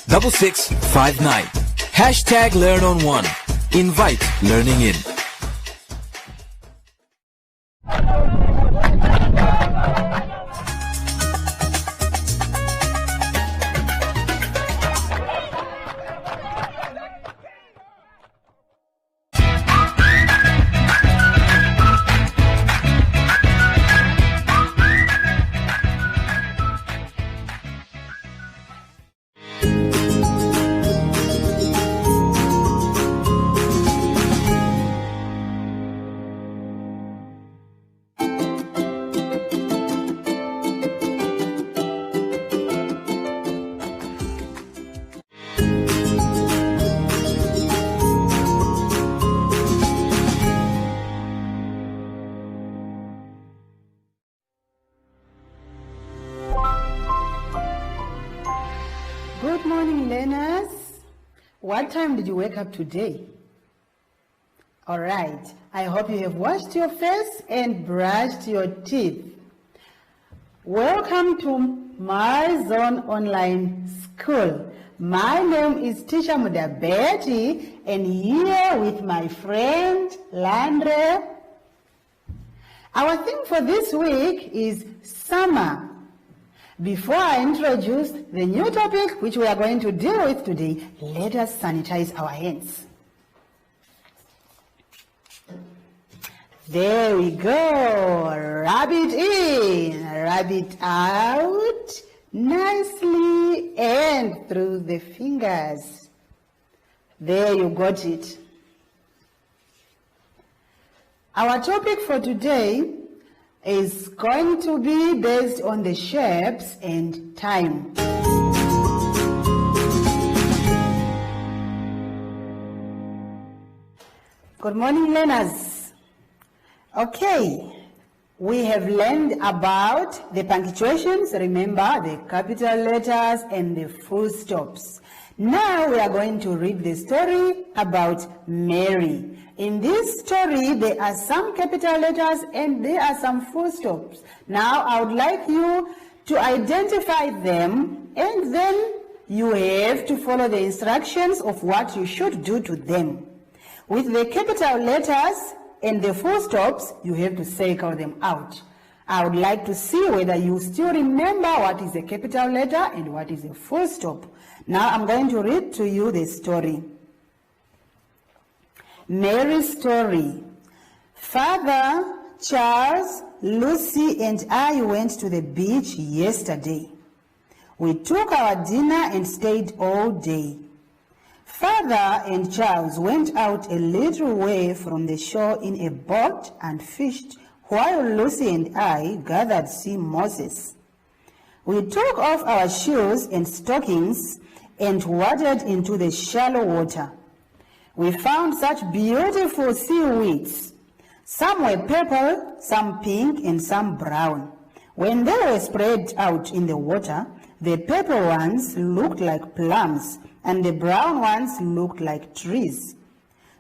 6659. Hashtag Learn on One. Invite learning in. Good morning, learners. What time did you wake up today? All right. I hope you have washed your face and brushed your teeth. Welcome to MyZone Online School. My name is Teacher Mudabeti, and here with my friend Landre. Our theme for this week is summer. Before I introduce the new topic which we are going to deal with today, let us sanitize our hands. There we go. Rub it in, rub it out, nicely and through the fingers. There, you got it. Our topic for today is going to be based on the shapes and time. Good morning, learners. Okay, we have learned about the punctuations, remember, the capital letters and the full stops. Now we are going to read the story about Mary. In this story, there are some capital letters and there are some full stops. Now, I would like you to identify them, and then you have to follow the instructions of what you should do to them. With the capital letters and the full stops, you have to circle them out. I would like to see whether you still remember what is a capital letter and what is a full stop. Now, I'm going to read to you the story. Mary's story. Father, Charles, Lucy and I went to the beach yesterday. We took our dinner and stayed all day. Father and Charles went out a little way from the shore in a boat and fished while Lucy and I gathered sea mosses. We took off our shoes and stockings and waded into the shallow water. We found such beautiful seaweeds. Some were purple, some pink, and some brown. When they were spread out in the water, the purple ones looked like plums, and the brown ones looked like trees.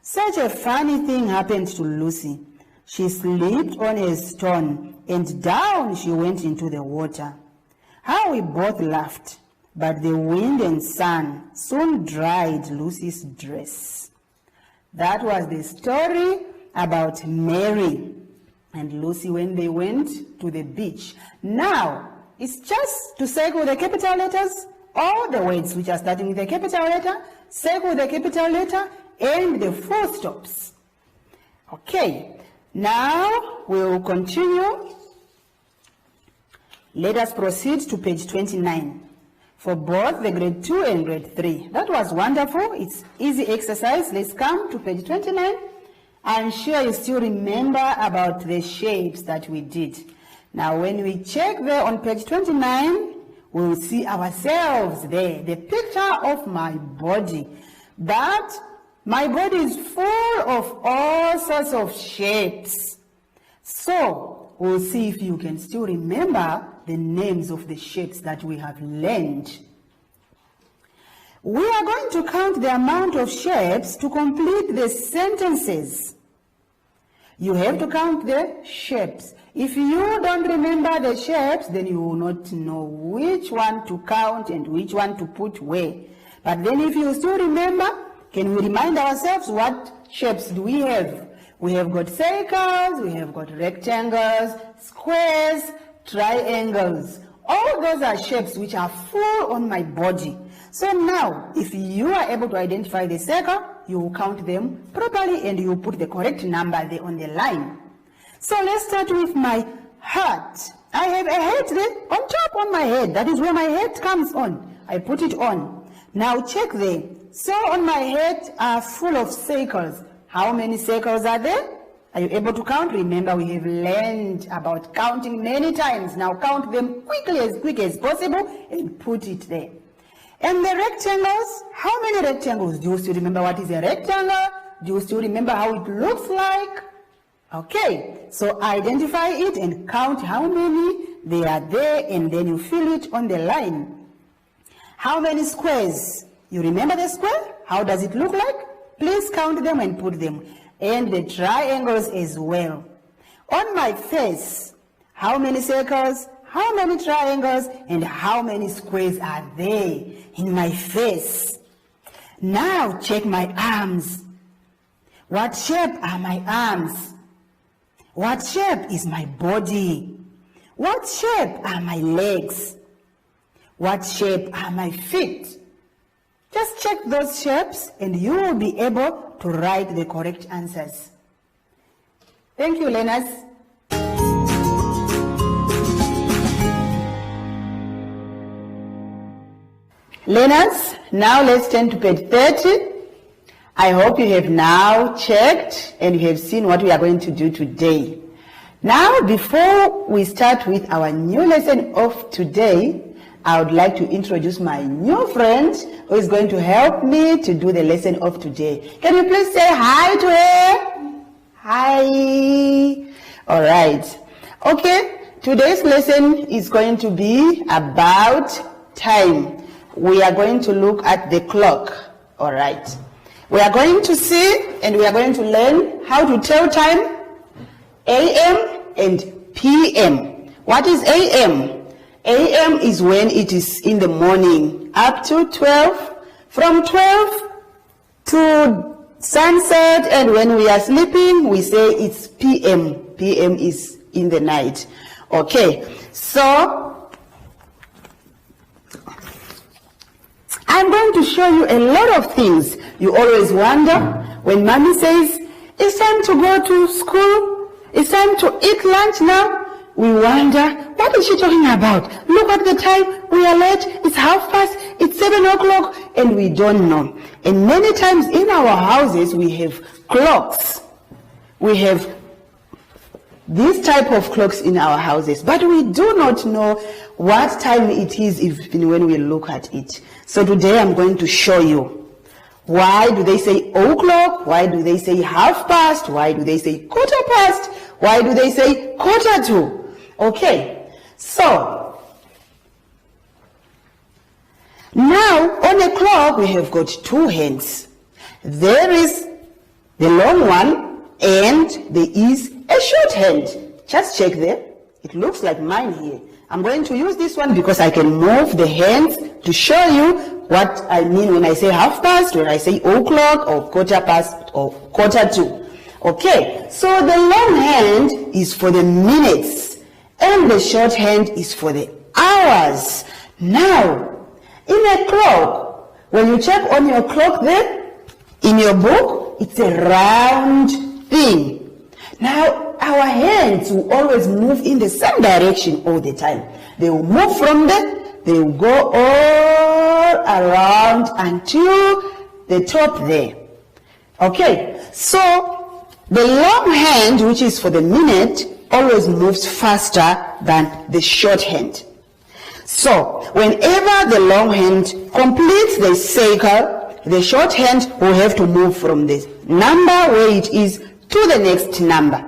Such a funny thing happened to Lucy. She slipped on a stone, and down she went into the water. How we both laughed, but the wind and sun soon dried Lucy's dress. That was the story about Mary and Lucy when they went to the beach. Now, it's just to circle the capital letters, all the words which are starting with a capital letter, circle the capital letter, and the full stops. Okay, now we will continue. Let us proceed to page 29. For both the grade 2 and grade 3. That was wonderful. It's easy exercise. Let's come to page 29. I'm sure you still remember about the shapes that we did. Now, when we check there on page 29, we will see ourselves there, the picture of my body. But my body is full of all sorts of shapes. So, we'll see if you can still remember the names of the shapes that we have learned. We are going to count the amount of shapes to complete the sentences. You have to count the shapes. If you don't remember the shapes, then you will not know which one to count and which one to put where. But then if you still remember, can we remind ourselves what shapes do we have? We have got circles, we have got rectangles, squares, triangles. All those are shapes which are full on my body. So now, if you are able to identify the circle, you will count them properly and you will put the correct number there on the line. So let's start with my heart. I have a head there on top on my head. That is where my head comes on. I put it on. Now check there. So on my head are full of circles. How many circles are there? Are you able to count? Remember, we have learned about counting many times. Now count them quickly, as quick as possible, and put it there. And the rectangles, how many rectangles? Do you still remember what is a rectangle? Do you still remember how it looks like? Okay, so identify it and count how many they are there, and then you fill it on the line. How many squares? You remember the square? How does it look like? Please count them and put them. And the triangles as well. On my face, how many circles, how many triangles, and how many squares are there in my face? Now check my arms. What shape are my arms? What shape is my body? What shape are my legs? What shape are my feet? Just check those shapes and you will be able to write the correct answers. Thank you, learners. Learners, now let's turn to page 30. I hope you have now checked and you have seen what we are going to do today. Now, before we start with our new lesson of today, I would like to introduce my new friend who is going to help me to do the lesson of today. Can you please say hi to her? Hi. All right. Okay, today's lesson is going to be about time. We are going to look at the clock. All right. We are going to see and we are going to learn how to tell time, AM and PM. What is AM? AM is when it is in the morning up to 12, from 12 to sunset, and when we are sleeping, we say it's PM. PM is in the night. Okay, so I'm going to show you a lot of things. You always wonder when mommy says, it's time to go to school, it's time to eat lunch now. We wonder, what is she talking about? Look at the time, we are late, it's 5:30, it's 7 o'clock, and we don't know. And many times in our houses, we have clocks. We have this type of clocks in our houses, but we do not know what time it is even when we look at it. So today I'm going to show you. Why do they say o'clock? Why do they say 5:30? Why do they say 15:15? Why do they say 1:45? Okay, so now on a clock we have got two hands. There is the long one and there is a short hand. Just check there. It looks like mine here. I'm going to use this one because I can move the hands to show you what I mean when I say 5:30, when I say o'clock or 1:15 or 1:45. Okay, so the long hand is for the minutes and the short hand is for the hours. Now, in a clock, when you check on your clock there, in your book, it's a round thing. Now, our hands will always move in the same direction all the time. They will move from there, they will go all around until the top there. Okay, so the long hand, which is for the minute, always moves faster than the short hand. So, whenever the long hand completes the circle, the short hand will have to move from the number where it is to the next number.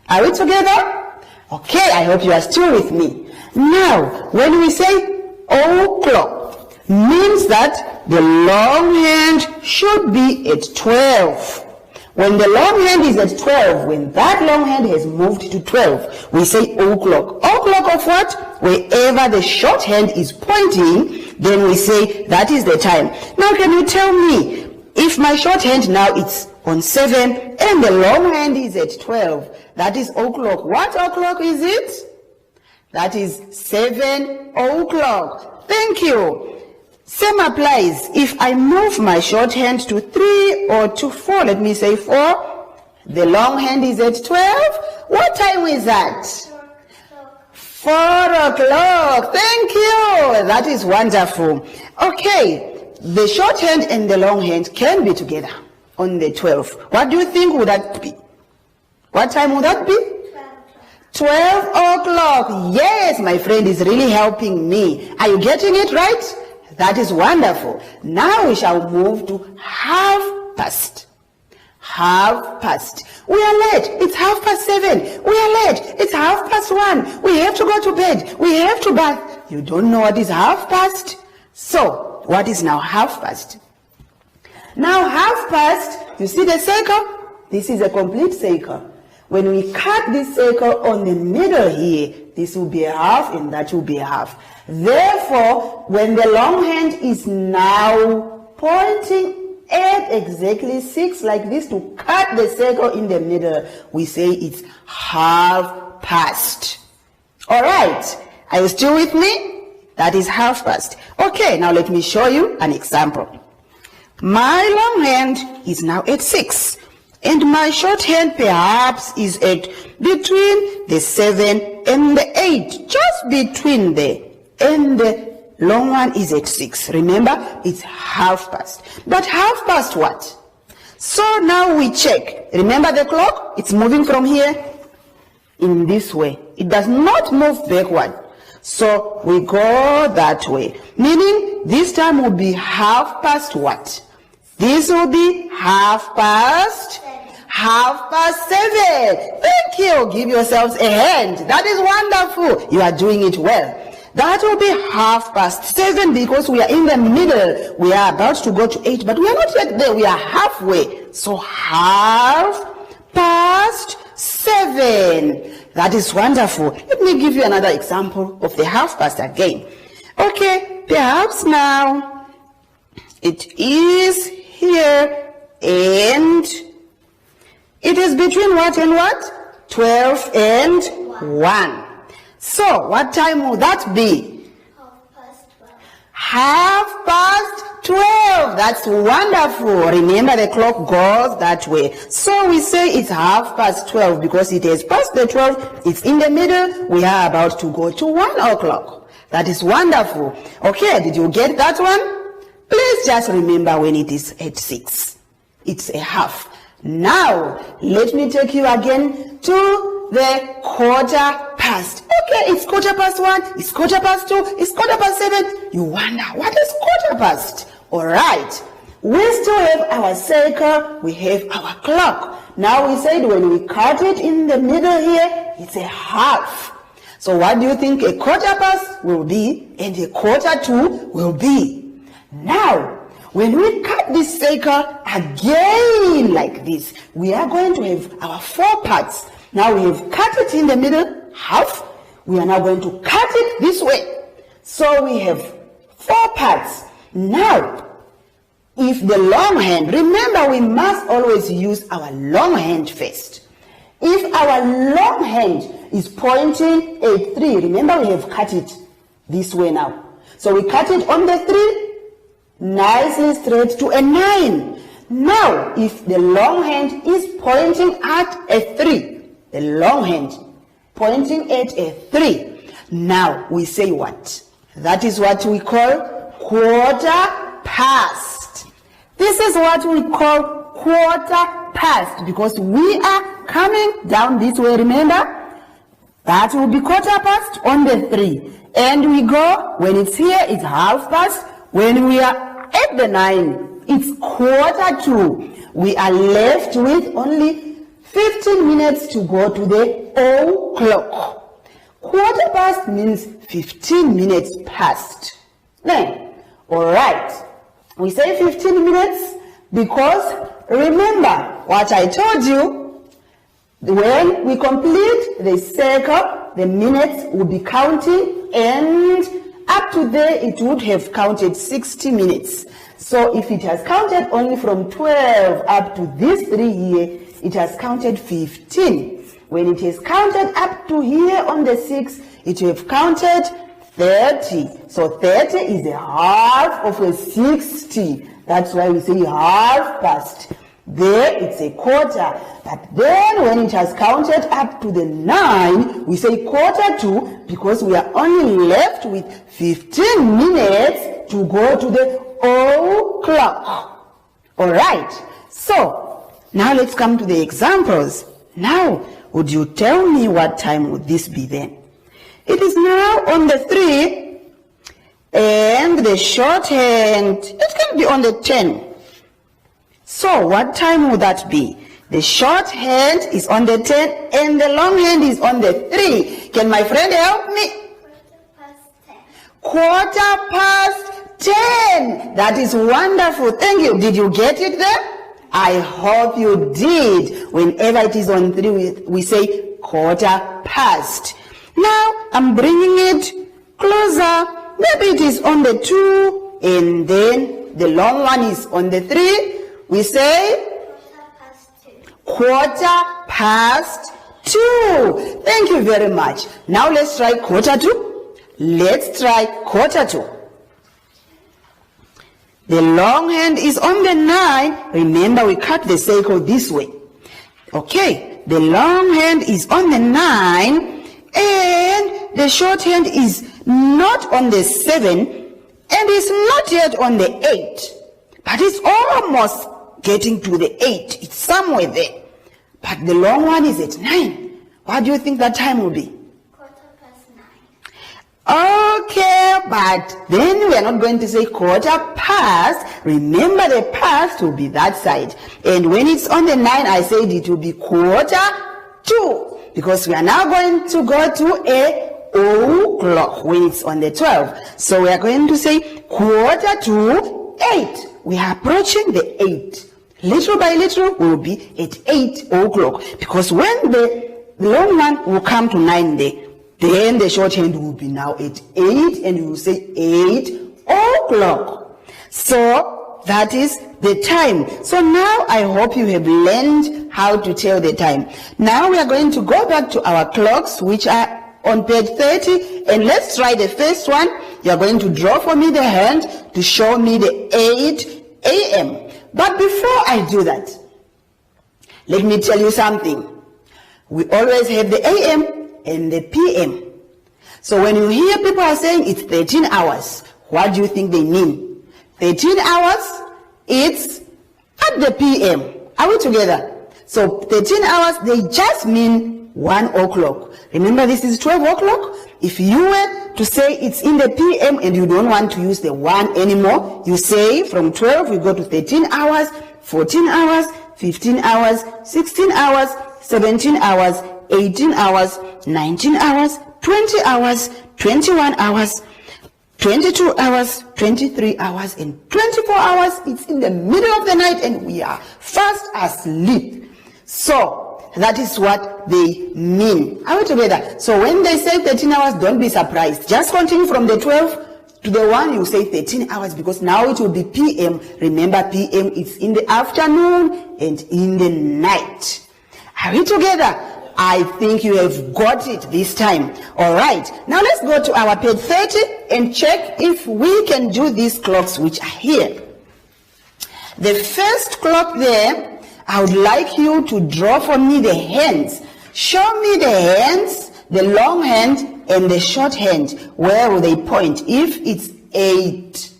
Are we together? Okay, I hope you are still with me. Now, when we say o'clock, means that the long hand should be at 12. When the long hand is at 12, when that long hand has moved to 12, we say o'clock. O'clock of what? Wherever the short hand is pointing, then we say that is the time. Now can you tell me, if my short hand now is on 7 and the long hand is at 12, that is o'clock. What o'clock is it? That is 7 o'clock. Thank you. Same applies. If I move my short hand to 3 or to 4, let me say 4, the long hand is at 12. What time is that? 4 o'clock. Thank you. That is wonderful. Okay, the short hand and the long hand can be together on the 12. What do you think would that be? What time would that be? 12 o'clock. Yes, my friend is really helping me. Are you getting it right? That is wonderful. Now we shall move to half past. Half past. We are late. It's 7:30. We are late. It's 1:30. We have to go to bed. We have to bath. You don't know what is half past? So, what is now half past? Now half past, you see the circle? This is a complete circle. When we cut this circle on the middle here, this will be a half and that will be a half. Therefore, when the long hand is now pointing at exactly 6 like this to cut the circle in the middle, we say it's half past. All right, are you still with me? That is half past. Okay, now let me show you an example. My long hand is now at 6. And my short hand perhaps is at between the 7 and the 8. Just between there. And the long one is at 6. Remember, it's half past. But half past what? So now we check. Remember the clock? It's moving from here in this way. It does not move backward. So we go that way. Meaning this time will be half past what? This will be half past 7. Thank you. Give yourselves a hand. That is wonderful. You are doing it well. That will be half past 7 because we are in the middle. We are about to go to 8, but we are not yet there. We are halfway. So half past 7. That is wonderful. Let me give you another example of the half past again. Okay, perhaps now it is here and it is between what and what? 12 and 1. So, what time will that be? Half past 12. That's wonderful. Remember, the clock goes that way. So, we say it's half past 12 because it is past the 12. It's in the middle. We are about to go to 1 o'clock. That is wonderful. Okay, did you get that one? Please just remember when it is at 6. It's a half. Now, let me take you again to the quarter past. Okay, it's quarter past 1, it's quarter past 2, it's quarter past 7. You wonder, what is quarter past? All right, we still have our circle, we have our clock. Now we said when we cut it in the middle here, it's a half. So what do you think a quarter past will be and a quarter to will be? Now, when we cut this circle again like this, we are going to have our 4 parts. Now we have cut it in the middle, half. We are now going to cut it this way. So we have 4 parts. Now, if the long hand, remember we must always use our long hand first. If our long hand is pointing at 3, remember we have cut it this way now. So we cut it on the 3. Nicely straight to a 9. Now, if the long hand is pointing at a 3, the long hand pointing at a 3, now we say what? That is what we call quarter past. This is what we call quarter past because we are coming down this way, remember? That will be quarter past on the 3. And we go, when it's here, it's half past. When we are at the 9, it's quarter to. We are left with only 15 minutes to go to the o'clock. Quarter past means 15 minutes past. Then, all right, we say 15 minutes, Because remember what I told you, when we complete the circle, the minutes will be counting, and up to there it would have counted 60 minutes. So if it has counted only from 12 up to this 3 here, it has counted 15. When it is counted up to here on the 6, it will have counted 30. So 30 is a half of a 60. That's why we say half past. There it's a quarter. But then when it has counted up to the 9, we say quarter to, because we are only left with 15 minutes to go to the o'clock. Alright, so now let's come to the examples. Now, would you tell me what time would this be then? It is now on the 3, and the shorthand, it can be on the 10. So what time would that be? The shorthand is on the 10 and the long hand is on the 3. Can my friend help me? Quarter past 10. That is wonderful. Thank you. Did you get it there? I hope you did. Whenever it is on 3, we say quarter past. Now I'm bringing it closer. Maybe it is on the 2 and then the long one is on the 3. We say quarter past 2. Thank you very much. Now let's try quarter to. Let's try quarter to. The long hand is on the 9. Remember, we cut the circle this way. Okay, the long hand is on the 9 and the short hand is not on the 7 and is not yet on the 8. But it's almost getting to the 8. It's somewhere there. But the long one is at 9. What do you think that time will be? Quarter past 9. Okay, but then we are not going to say quarter past. Remember, the past will be that side. And when it's on the 9, I said it will be quarter to. Because we are now going to go to a o'clock when it's on the 12. So we are going to say quarter to 8. We are approaching the 8. Little by little, we will be at 8 o'clock. Because when the long one will come to 9 there, then the short hand will be now at 8, and you will say 8 o'clock. So that is the time. So now I hope you have learned how to tell the time. Now we are going to go back to our clocks, which are on page 30, and let's try the first one. You are going to draw for me the hand to show me the 8 a.m. But before I do that, let me tell you something. We always have the a.m. and the p.m. So when you hear people are saying it's 13 hours, what do you think they mean? 13 hours, it's at the p.m. Are we together? So 13 hours, they just mean 1 o'clock. Remember, this is 12 o'clock. If you were to say it's in the p.m. and you don't want to use the 1 anymore, you say from 12 we go to 13 hours, 14 hours, 15 hours, 16 hours, 17 hours, 18 hours, 19 hours, 20 hours, 21 hours, 22 hours, 23 hours, and 24 hours. It's in the middle of the night and we are fast asleep. So that is what they mean. Are we together? So when they say 13 hours, don't be surprised. Just continue from the 12 to the 1, you say 13 hours because now it will be p.m. Remember, p.m. is in the afternoon and in the night. Are we together? I think you have got it this time. All right. Now let's go to our page 30 and check if we can do these clocks which are here. The first clock there, I would like you to draw for me the hands. Show me the hands, the long hand and the short hand. Where will they point? If it's 8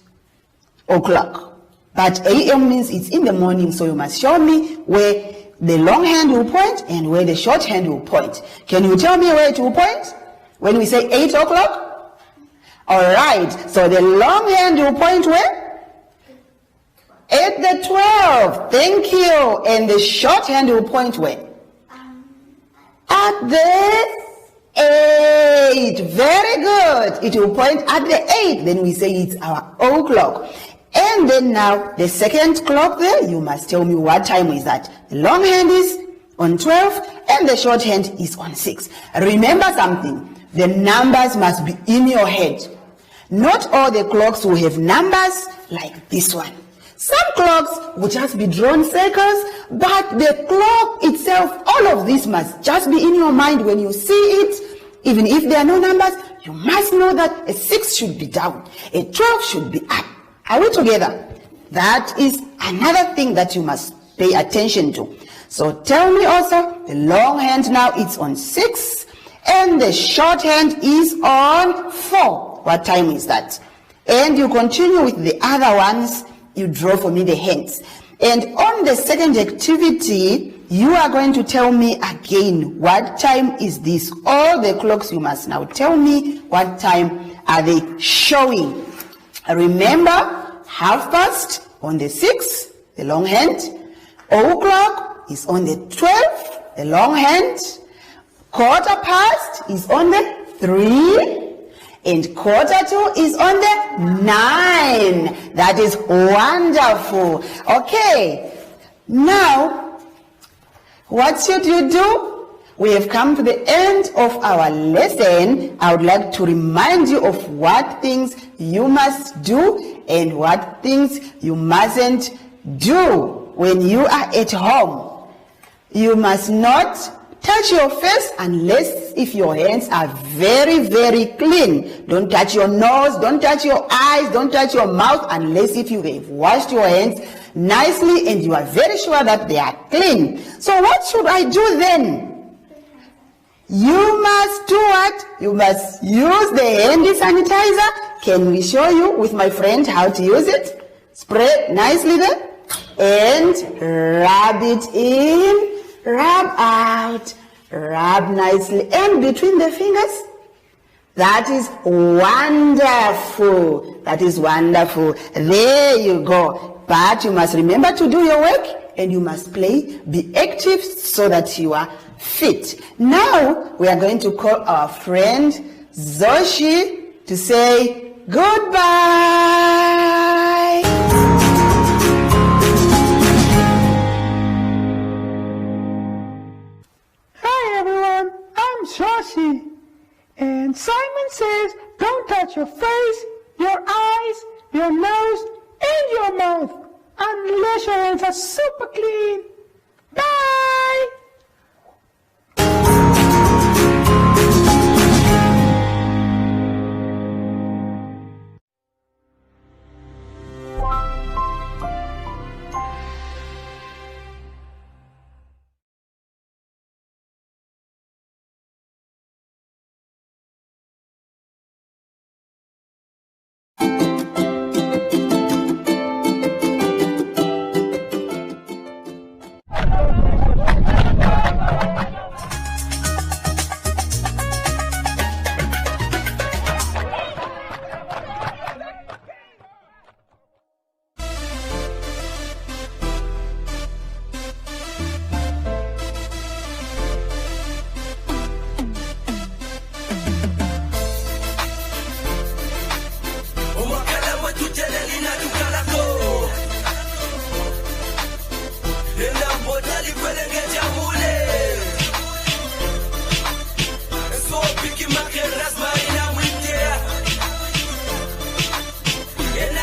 o'clock. But a.m. means it's in the morning, so you must show me where the long hand will point and where the short hand will point. Can you tell me where it will point? When we say 8 o'clock? Alright, so the long hand will point where? At the 12. Thank you. And the short hand will point where? At the 8. Very good. It will point at the 8. Then we say it's our o'clock. And then now, the second clock there, you must tell me what time is that. The long hand is on 12 and the short hand is on 6. Remember something, the numbers must be in your head. Not all the clocks will have numbers like this one. Some clocks will just be drawn circles, but the clock itself, all of this must just be in your mind when you see it. Even if there are no numbers, you must know that a 6 should be down, a 12 should be up. Are we together? That is another thing that you must pay attention to. So tell me also, the long hand now it's on 6 and the short hand is on 4. What time is that? And you continue with the other ones. You draw for me the hands. And on the second activity, you are going to tell me again, what time is this? All the clocks you must now tell me what time are they showing. Remember, past on the 6, the long hand. O'clock is on the 12, the long hand. Quarter past is on the 3. And quarter to is on the 9. That is wonderful. Okay, now, what should you do? We have come to the end of our lesson. I would like to remind you of what things you must do and what things you mustn't do when you are at home. You must not touch your face unless if your hands are very, very clean. Don't touch your nose, don't touch your eyes, don't touch your mouth unless if you have washed your hands nicely and you are very sure that they are clean. So what should I do then? You must do what? You must use the handy sanitizer. Can we show you with my friend how to use it? Spray nicely there and rub it in. Rub out, rub nicely, and between the fingers. That is wonderful. That is wonderful. There you go. But you must remember to do your work, and you must play, be active so that you are fit. Now, we are going to call our friend Zoshi to say goodbye. Zoshi. And Simon says, don't touch your face, your eyes, your nose, and your mouth unless your hands are super clean. Bye!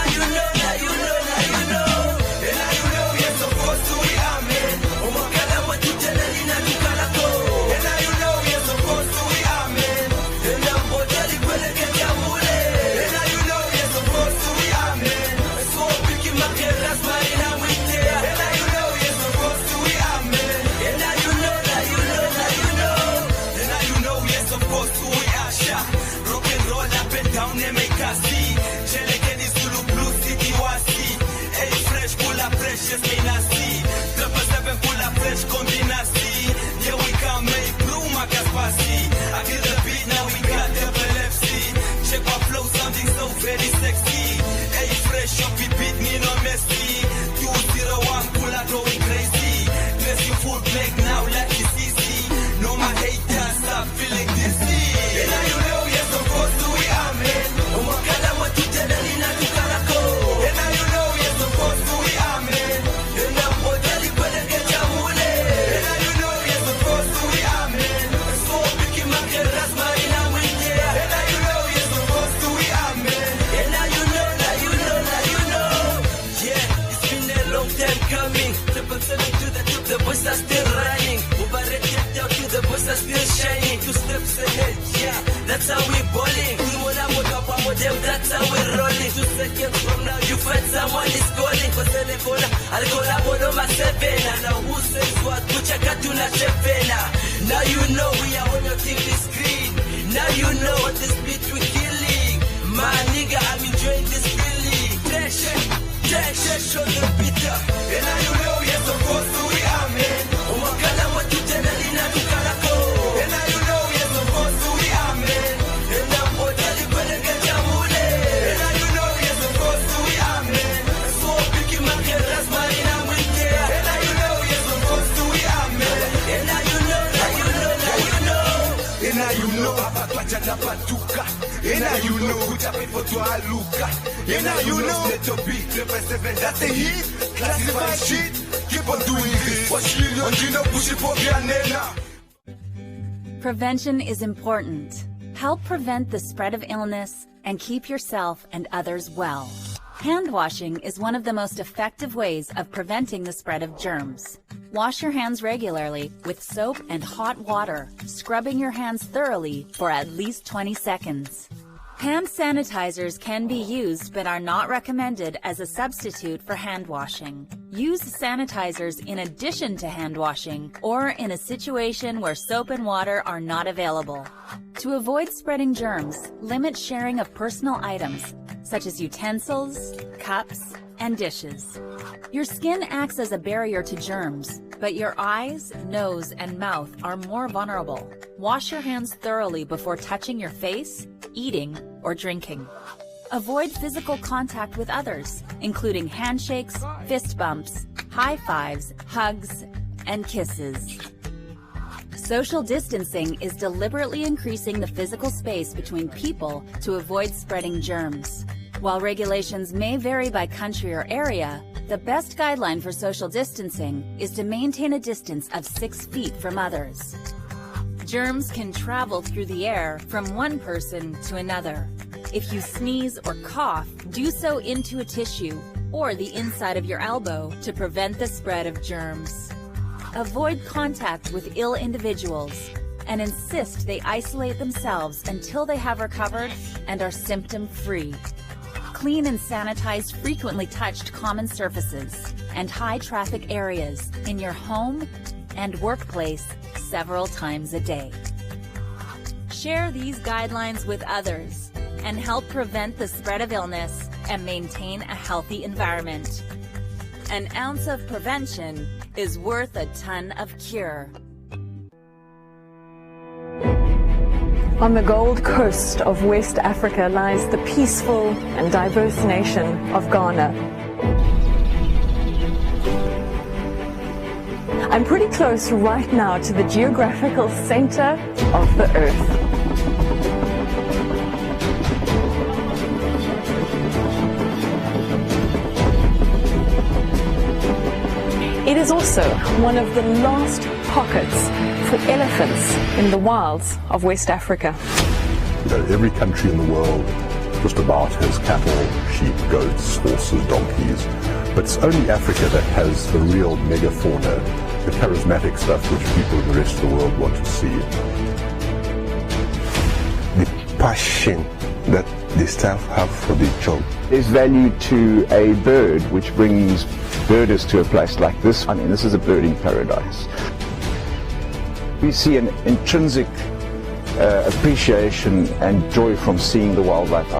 And now you know people selling to the top, the boys are still running. Overrated get down to the boys are still shining. 2 steps ahead, yeah, that's how we bowling. That's how we rolling. 2 seconds from now, you find someone is calling. For telefona, I'll call up on my 7. Now who says what? Kuchaka tuna chefena. Now you know we are on your TV screen. Now you know what this beat we killing. My nigga, I'm enjoying this feeling. Dash on the beat up. And now you know, yes, of course we are, man. Umakala watu tena lina tukalako. And now you know, yes, of course we are, man. And now potali kwele kajamule. And now you know, yes, of course we are, man. So big makeras marina mwite. And now you know, yes, of course we are, man. And now you know. And now you know, apapachana patuka. And now you know, utape for to aluka. And now you know, let your beat, level 7, that's the hit. Classified shit, keep on doing this. What you know, push it for Vianena. Prevention is important. Help prevent the spread of illness and keep yourself and others well. Hand washing is one of the most effective ways of preventing the spread of germs. Wash your hands regularly with soap and hot water, scrubbing your hands thoroughly for at least 20 seconds. Hand sanitizers can be used but are not recommended as a substitute for hand washing. Use sanitizers in addition to hand washing or in a situation where soap and water are not available. To avoid spreading germs, limit sharing of personal items such as utensils, cups, and dishes. Your skin acts as a barrier to germs, but your eyes, nose, and mouth are more vulnerable. Wash your hands thoroughly before touching your face, eating, or drinking. Avoid physical contact with others, including handshakes, fist bumps, high fives, hugs, and kisses. Social distancing is deliberately increasing the physical space between people to avoid spreading germs. While regulations may vary by country or area, the best guideline for social distancing is to maintain a distance of 6 feet from others. Germs can travel through the air from one person to another. If you sneeze or cough, do so into a tissue or the inside of your elbow to prevent the spread of germs. Avoid contact with ill individuals and insist they isolate themselves until they have recovered and are symptom-free. Clean and sanitize frequently touched common surfaces and high-traffic areas in your home and workplace several times a day. Share these guidelines with others and help prevent the spread of illness and maintain a healthy environment. An ounce of prevention is worth a ton of cure. On the Gold Coast of West Africa lies the peaceful and diverse nation of Ghana. I'm pretty close right now to the geographical center of the Earth. It is also one of the last pockets for elephants in the wilds of West Africa. Every country in the world just about has cattle, sheep, goats, horses, donkeys, but it's only Africa that has the real megafauna, the charismatic stuff which people in the rest of the world want to see. The passion that the staff have for the job. There's value to a bird which brings birders to a place like this. I mean, this is a birding paradise. We see an intrinsic appreciation and joy from seeing the wildlife.